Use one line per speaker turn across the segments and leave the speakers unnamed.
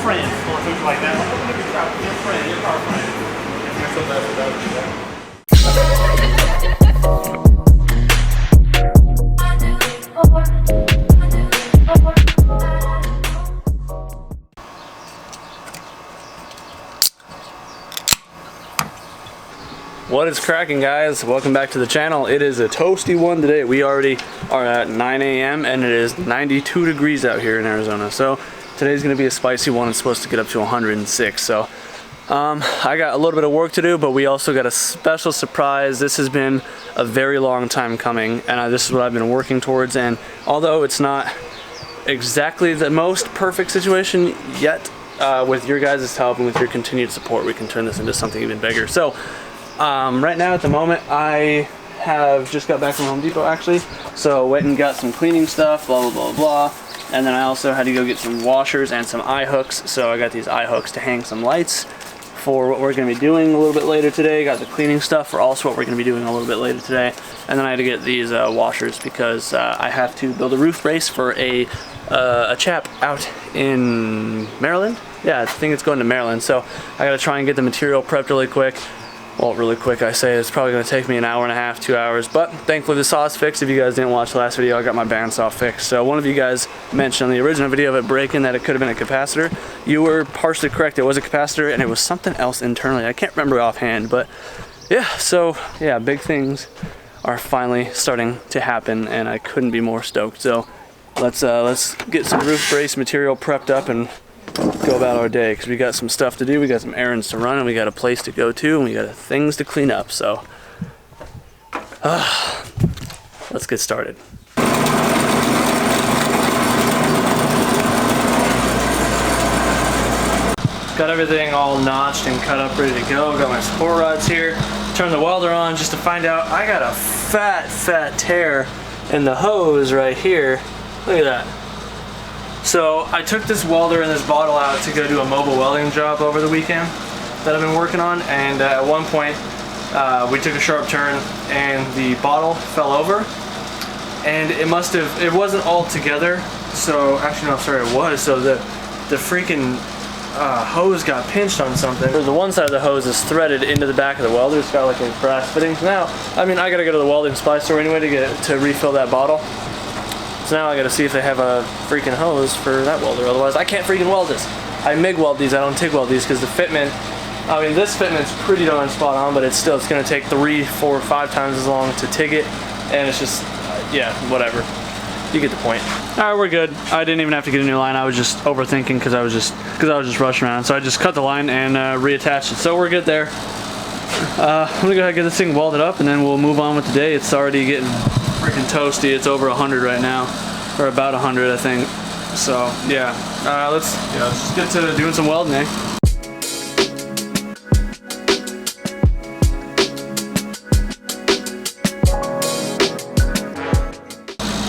friend. Or something like that. Your friend, your car friend. You're so bad for that. What is cracking, guys? Welcome back to the channel. It is a toasty one today. We already are at 9 a.m. and it is 92 degrees out here in Arizona. So today's gonna be a spicy one. It's supposed to get up to 106. So I got a little bit of work to do, but we also got a special surprise. This has been a very long time coming, and this is what I've been working towards. And although it's not exactly the most perfect situation yet, with your guys' help and with your continued support, we can turn this into something even bigger. So right now at the moment, I have just got back from Home Depot actually. So went and got some cleaning stuff, blah, blah, blah, blah. And then I also had to go get some washers and some eye hooks. So I got these eye hooks to hang some lights for what we're gonna be doing a little bit later today. Got the cleaning stuff for also what we're gonna be doing a little bit later today. And then I had to get these washers because I have to build a roof brace for a chap out in Maryland. Yeah, I think it's going to Maryland. So I gotta try and get the material prepped really quick. Well, really quick, I say. It's probably going to take me an hour and a half, 2 hours, but thankfully the saw's fixed. If you guys didn't watch the last video, I got my bandsaw fixed. So one of you guys mentioned on the original video of it breaking that it could have been a capacitor. You were partially correct. It was a capacitor and it was something else internally. I can't remember offhand, but yeah, so yeah, big things are finally starting to happen and I couldn't be more stoked. So let's get some roof brace material prepped up and go about our day, because we got some stuff to do, we got some errands to run, and we got a place to go to, and we got things to clean up. So let's get started. Got everything all notched and cut up, ready to go. Got my support rods here. Turn the welder on just to find out I got a fat tear in the hose right here. Look at that. So I took this welder and this bottle out to go do a mobile welding job over the weekend that I've been working on, and at one point we took a sharp turn and the bottle fell over, and it wasn't all together. So actually no, sorry, it was. So the freaking hose got pinched on something. The one side of the hose is threaded into the back of the welder. It's got like a brass fittings. Now, I mean, I gotta go to the welding supply store anyway to refill that bottle. So now I gotta see if they have a freaking hose for that welder, otherwise I can't freaking weld this. I MIG weld these, I don't TIG weld these, because the fitment, I mean this fitment's pretty darn spot on, but it's gonna take 3, 4, 5 times as long to TIG it, and it's just, yeah, whatever. You get the point. Alright, we're good. I didn't even have to get a new line, I was just overthinking because I was just rushing around. So I just cut the line and reattached it, so we're good there. I'm gonna go ahead and get this thing welded up and then we'll move on with the day. It's already getting freaking toasty. It's over 100 right now, or about 100 I think. So yeah, let's just get to doing some welding, eh?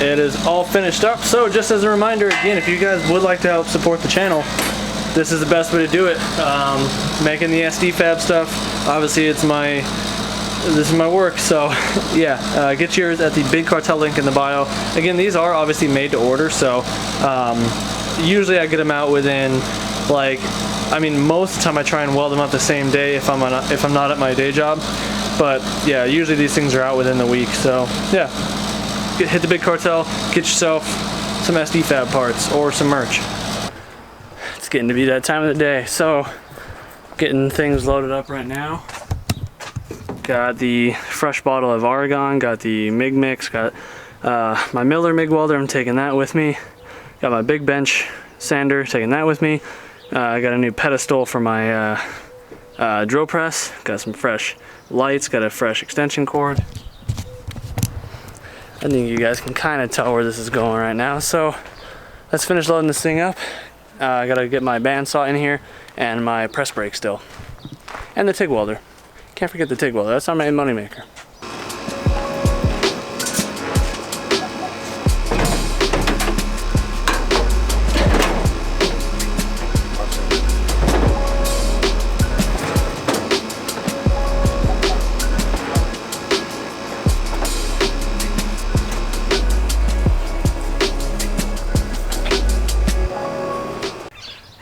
It is all finished up. So just as a reminder, again, if you guys would like to help support the channel, this is the best way to do it. Making the SD fab stuff, obviously this is my work, so yeah, get yours at the Big Cartel link in the bio. Again, these are obviously made to order, so usually I get them out within, like, I mean, most of the time I try and weld them up the same day if I'm not at my day job, but yeah, usually these things are out within the week. So yeah, hit the Big Cartel, get yourself some SD fab parts or some merch. It's getting to be that time of the day, so getting things loaded up right now. Got the fresh bottle of Argon, got the MIG mix, got my Miller MIG welder, I'm taking that with me. Got my big bench sander, taking that with me. I got a new pedestal for my drill press, got some fresh lights, got a fresh extension cord. I think you guys can kind of tell where this is going right now, so let's finish loading this thing up. I gotta get my bandsaw in here and my press brake still. And the TIG welder. Can't forget the TIG welder, that's our main money maker.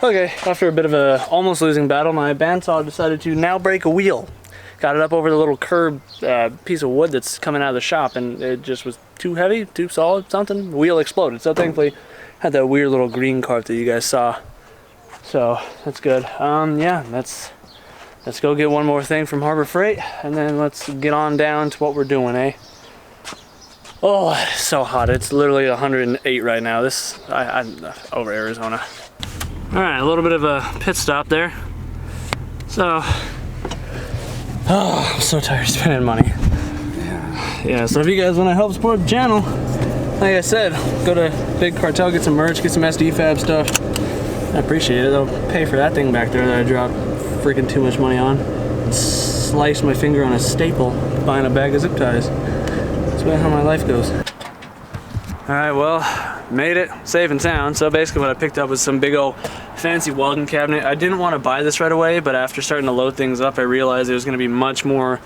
Okay, after a bit of a almost losing battle, my bandsaw decided to now break a wheel. Got it up over the little curb piece of wood that's coming out of the shop, and it just was too heavy, too solid, something. The wheel exploded. So thankfully, had that weird little green carp that you guys saw. So that's good. Yeah, let's go get one more thing from Harbor Freight, and then let's get on down to what we're doing, eh? Oh, it's so hot. It's literally 108 right now. I'm over Arizona. All right, a little bit of a pit stop there. So, I'm so tired of spending money. Yeah, so if you guys want to help support the channel, like I said, go to Big Cartel, get some merch, get some SD Fab stuff. I appreciate it. They'll pay for that thing back there that I dropped freaking too much money on. Sliced my finger on a staple buying a bag of zip ties. That's about how my life goes. All right, well, made it safe and sound. So basically what I picked up was some big old fancy welding cabinet. I didn't want to buy this right away, but after starting to load things up, I realized it was going to be much more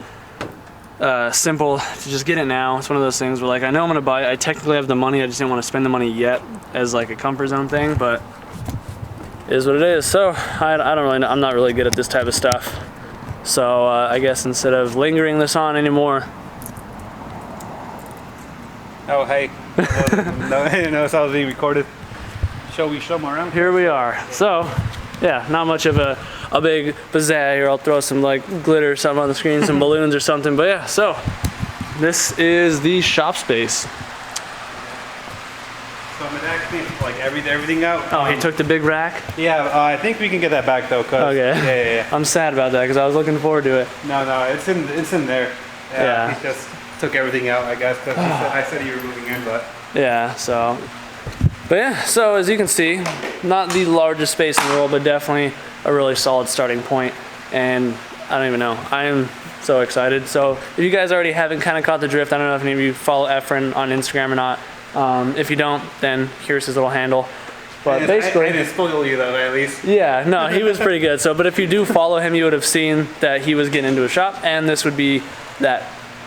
simple to just get it now. It's one of those things where, like, I know I'm going to buy it. I technically have the money. I just didn't want to spend the money yet as like a comfort zone thing, but it is what it is. So I don't really know. I'm not really good at this type of stuff. So I guess instead of lingering this on anymore.
Oh, hey. No, I didn't know I was being recorded. Shall we show them around?
Here we are. So, yeah, not much of a big pizzazz here. I'll throw some like glitter or something on the screen, some balloons or something. But yeah, so this is the shop space.
So I'm actually like everything out.
Oh, he took the big rack?
Yeah, I think we can get that back though.
Okay.
Yeah.
I'm sad about that because I was looking forward to it.
No, it's in there. Yeah. He just took everything out, I guess, because I said you were moving in, but.
Yeah, so. But yeah, so as you can see, not the largest space in the world, but definitely a really solid starting point. And I don't even know. I am so excited. So if you guys already haven't kind of caught the drift, I don't know if any of you follow Efren on Instagram or not. If you don't, then here's his little handle. But basically,
I didn't spoil you though, at least.
Yeah, no, he was pretty good. So, but if you do follow him, you would have seen that he was getting into a shop, and this would be that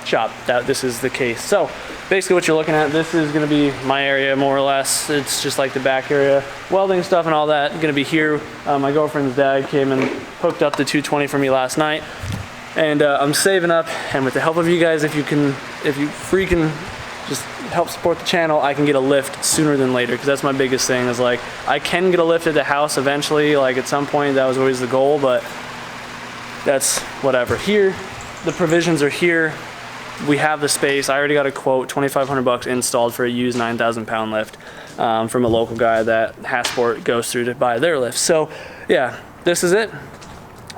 shop. This is the case. So basically what you're looking at, this is going to be my area more or less. It's just like the back area, welding stuff and all that going to be here. My girlfriend's dad came and hooked up the 220 for me last night, and I'm saving up, and with the help of you guys, if you freaking just help support the channel, I can get a lift sooner than later, because that's my biggest thing is, like, I can get a lift at the house eventually, like at some point. That was always the goal, but that's whatever. Here, the provisions are here. We have the space. I already got a quote, $2,500 installed for a used 9,000 pound lift from a local guy that Hasport goes through to buy their lift. So yeah, this is it.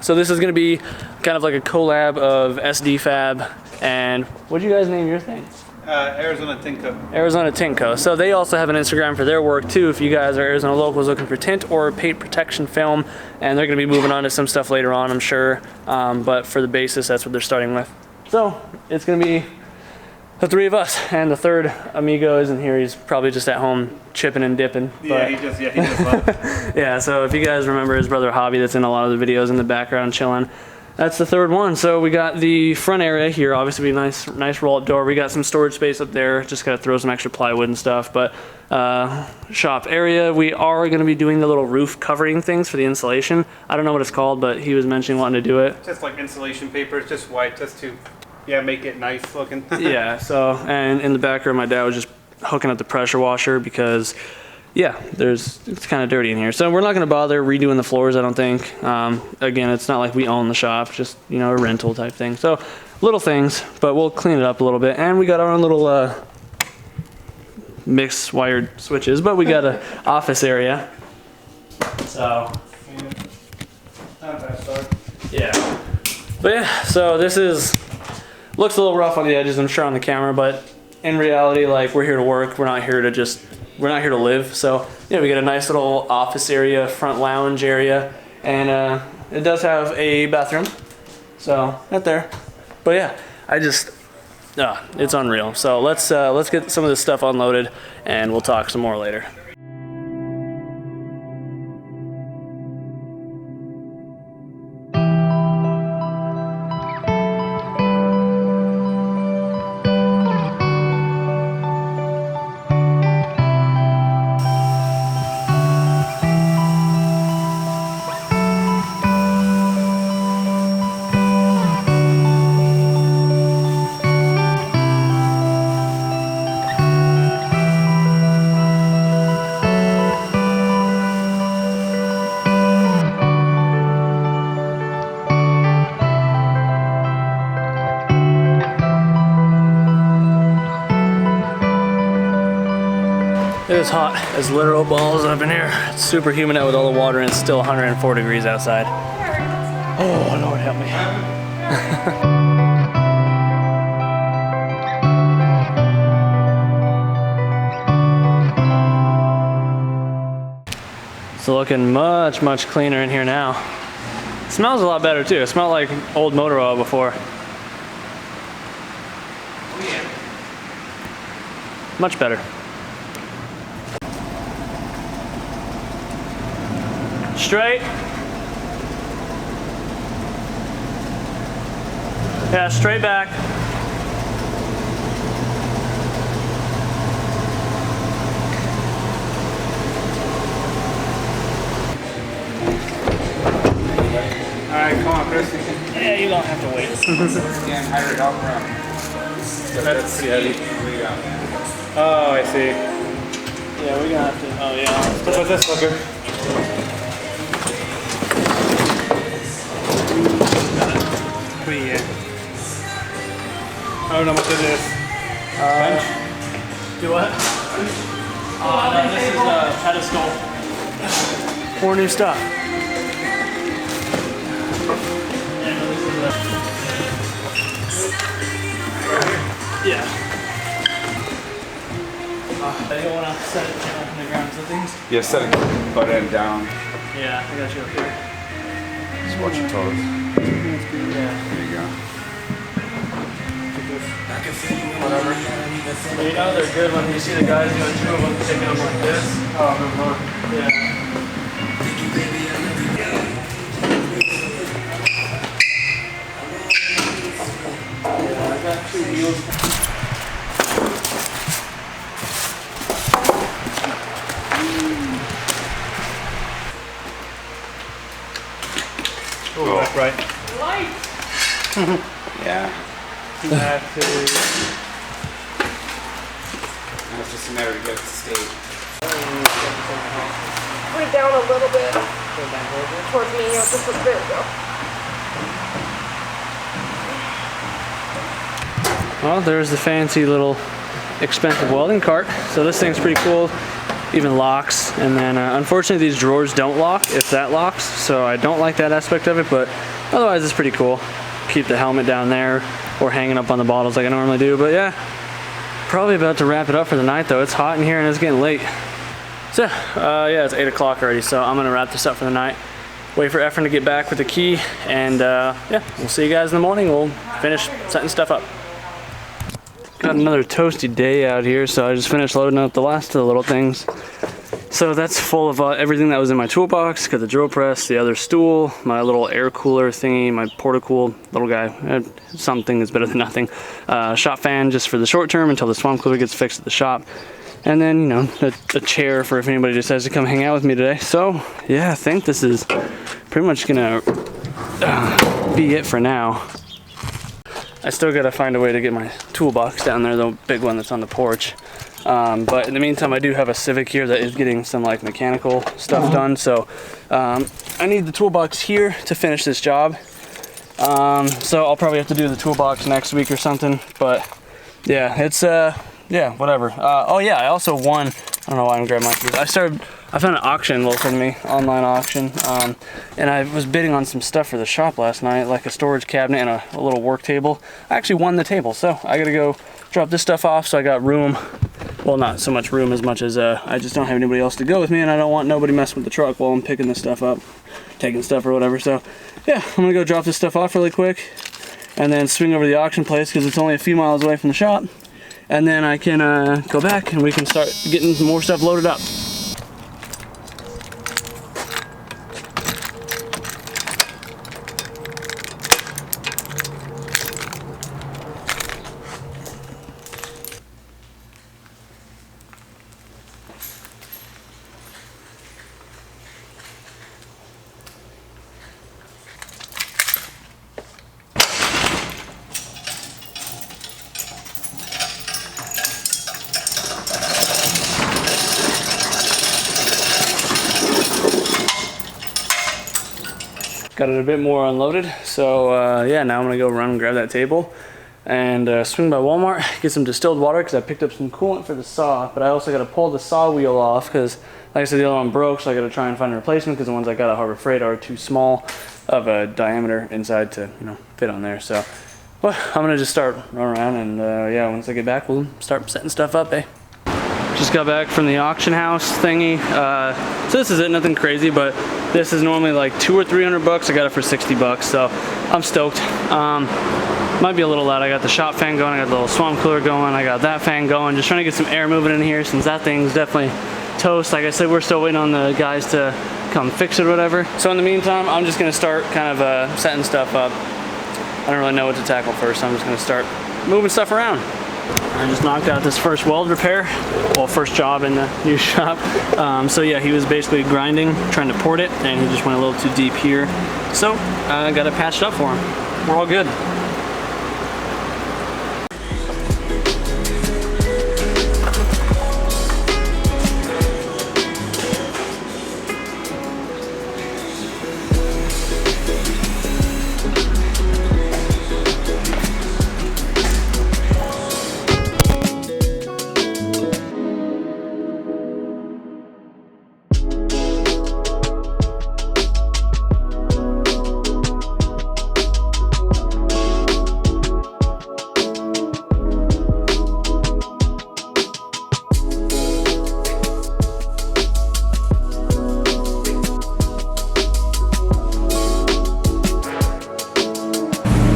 So this is gonna be kind of like a collab of SD Fab and what'd you guys name your thing?
Arizona Tint Co.
Arizona Tint Co. So they also have an Instagram for their work too, if you guys are Arizona locals looking for tint or paint protection film, and they're gonna be moving on to some stuff later on, I'm sure. But for the basis, that's what they're starting with. So it's gonna be the three of us, and the third amigo isn't here. He's probably just at home chipping and dipping.
Yeah, he just left.
Yeah, so if you guys remember his brother Hobby that's in a lot of the videos in the background chilling, that's the third one. So we got the front area here, obviously nice roll-up door. We got some storage space up there, just gotta throw some extra plywood and stuff. But shop area, we are gonna be doing the little roof covering things for the insulation. I don't know what it's called, but he was mentioning wanting to do it.
Just like insulation paper, it's just white, just to make it nice looking.
Yeah, so, and in the back room, my dad was just hooking up the pressure washer because, yeah, it's kind of dirty in here. So we're not going to bother redoing the floors, I don't think. Again, it's not like we own the shop, just, you know, a rental type thing. So little things, but we'll clean it up a little bit. And we got our own little mixed wired switches, but we got an office area. So, yeah. But yeah, so this looks a little rough on the edges, I'm sure, on the camera, but in reality, like, we're here to work. We're not here to live. So yeah, we got a nice little office area, front lounge area, and it does have a bathroom. So right there. But yeah, it's unreal. So let's get some of this stuff unloaded, and we'll talk some more later. as hot as literal balls up in here. It's super humid out with all the water and it's still 104 degrees outside. Oh, Lord help me. It's looking much, much cleaner in here now. It smells a lot better too. It smelled like old motor oil before.
Oh yeah.
Much better. Straight. Yeah, straight back.
Alright, come on, Chris.
Yeah, you don't have to wait.
Again, higher it up from. That's pretty heavy. Oh, I see.
Yeah, we're gonna have to. Oh, yeah.
What's this sucker? What do you get? I don't know what this is. Bench?
Do what? No, this is a pedestal. More new stuff. Yeah. You don't want to set it down on the ground, so things?
Yeah, set it butt end down.
Yeah, I got you up here.
Just watch your toes.
Yeah.
There you go.
Whatever.
You know they're good when you see the guys doing two of them taking them like this.
Oh, no more.
Yeah. Yeah, I got 2 wheels.
Oh, that's right.
Yeah.
That is.
Now it's just a matter of getting it to stay.
Put it down a little bit towards me. Just a bit. There we go.
Well, there's the fancy little expensive welding cart. So this thing's pretty cool. Even locks, and then unfortunately these drawers don't lock if that locks, so I don't like that aspect of it, but otherwise it's pretty cool. Keep the helmet down there or hanging up on the bottles like I normally do. But yeah, probably about to wrap it up for the night though. It's hot in here and it's getting late. So yeah, it's 8 o'clock already, so I'm gonna wrap this up for the night. Wait for Efren to get back with the key, and yeah, we'll see you guys in the morning. We'll finish setting stuff up. Got another toasty day out here, so I just finished loading up the last of the little things. So that's full of everything that was in my toolbox. Got the drill press, the other stool, my little air cooler thingy, my porta-cool little guy. Something is better than nothing. Shop fan just for the short term until the swamp cooler gets fixed at the shop. And then, you know, a chair for if anybody decides to come hang out with me today. So yeah, I think this is pretty much gonna be it for now. I still gotta find a way to get my toolbox down there, the big one that's on the porch. But in the meantime, I do have a Civic here that is getting some like mechanical stuff done. So I need the toolbox here to finish this job. So I'll probably have to do the toolbox next week or something. But yeah, it's yeah, whatever. Oh yeah, I also won. I don't know why I'm grabbing my keys. I found an auction local to me, online auction, and I was bidding on some stuff for the shop last night, like a storage cabinet and a little work table. I actually won the table, so I gotta go drop this stuff off so I got room. Well, not so much room as much as I just don't have anybody else to go with me, and I don't want nobody messing with the truck while I'm picking this stuff up, taking stuff or whatever. So yeah, I'm gonna go drop this stuff off really quick and then swing over to the auction place because it's only a few miles away from the shop. And then I can go back and we can start getting some more stuff loaded up. Got it a bit more unloaded, so yeah, now I'm gonna go run and grab that table, and swing by Walmart, get some distilled water because I picked up some coolant for the saw, but I also got to pull the saw wheel off because, like I said, the other one broke, so I got to try and find a replacement because the ones I got at Harbor Freight are too small of a diameter inside to, you know, fit on there. So, well, I'm gonna just start running around, and yeah, once I get back, we'll start setting stuff up, eh? Just got back from the auction house thingy. So this is it, nothing crazy, but this is normally like $200 or $300. I got it for 60 bucks, so I'm stoked. Might be a little loud. I got the shop fan going, I got the little swamp cooler going, I got that fan going, just trying to get some air moving in here since that thing's definitely toast. Like I said, we're still waiting on the guys to come fix it or whatever. So in the meantime, I'm just gonna start kind of setting stuff up. I don't really know what to tackle first, so I'm just gonna start moving stuff around. I just knocked out this first weld repair, well, first job in the new shop. So yeah, he was basically grinding, trying to port it, and he just went a little too deep here. So I got it patched up for him. We're all good.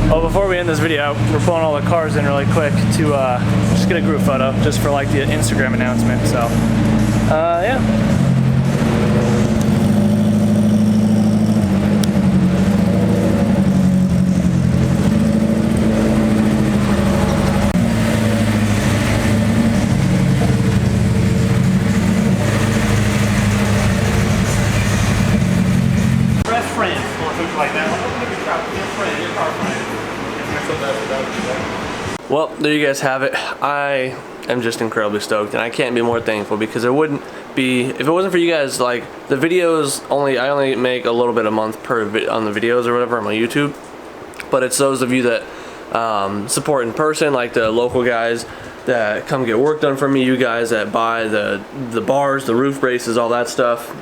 Well, before we end this video, we're pulling all the cars in really quick to just get a group photo, just for like the Instagram announcement. So, yeah.
Best friend. Like that. Your friend, your car friend.
Well, there you guys have it. I am just incredibly stoked, and I can't be more thankful because it wouldn't be, if it wasn't for you guys, like the videos I only make a little bit a month per on the videos or whatever on my YouTube, but it's those of you that support in person, like the local guys that come get work done for me, you guys that buy the bars, the roof braces, all that stuff.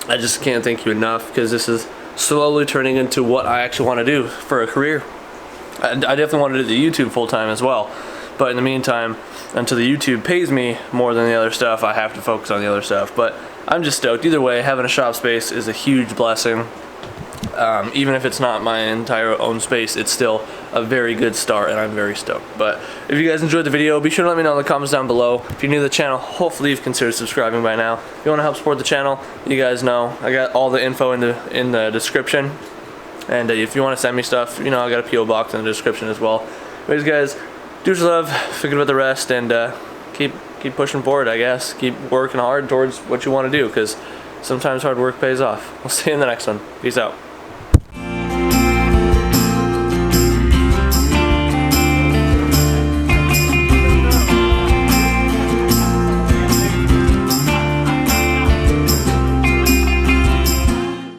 I just can't thank you enough because this is slowly turning into what I actually want to do for a career. I definitely want to do the YouTube full time as well, but in the meantime, until the YouTube pays me more than the other stuff, I have to focus on the other stuff. But I'm just stoked. Either way, having a shop space is a huge blessing. Even if it's not my entire own space, it's still a very good start, and I'm very stoked. But if you guys enjoyed the video, be sure to let me know in the comments down below. If you're new to the channel, hopefully you've considered subscribing by now. If you want to help support the channel, you guys know I got all the info in the description. And if you want to send me stuff, you know, I got a PO box in the description as well. Anyways, guys, do what you love, forget about the rest, and keep pushing forward, I guess. Keep working hard towards what you want to do, because sometimes hard work pays off. We'll see you in the next one. Peace out.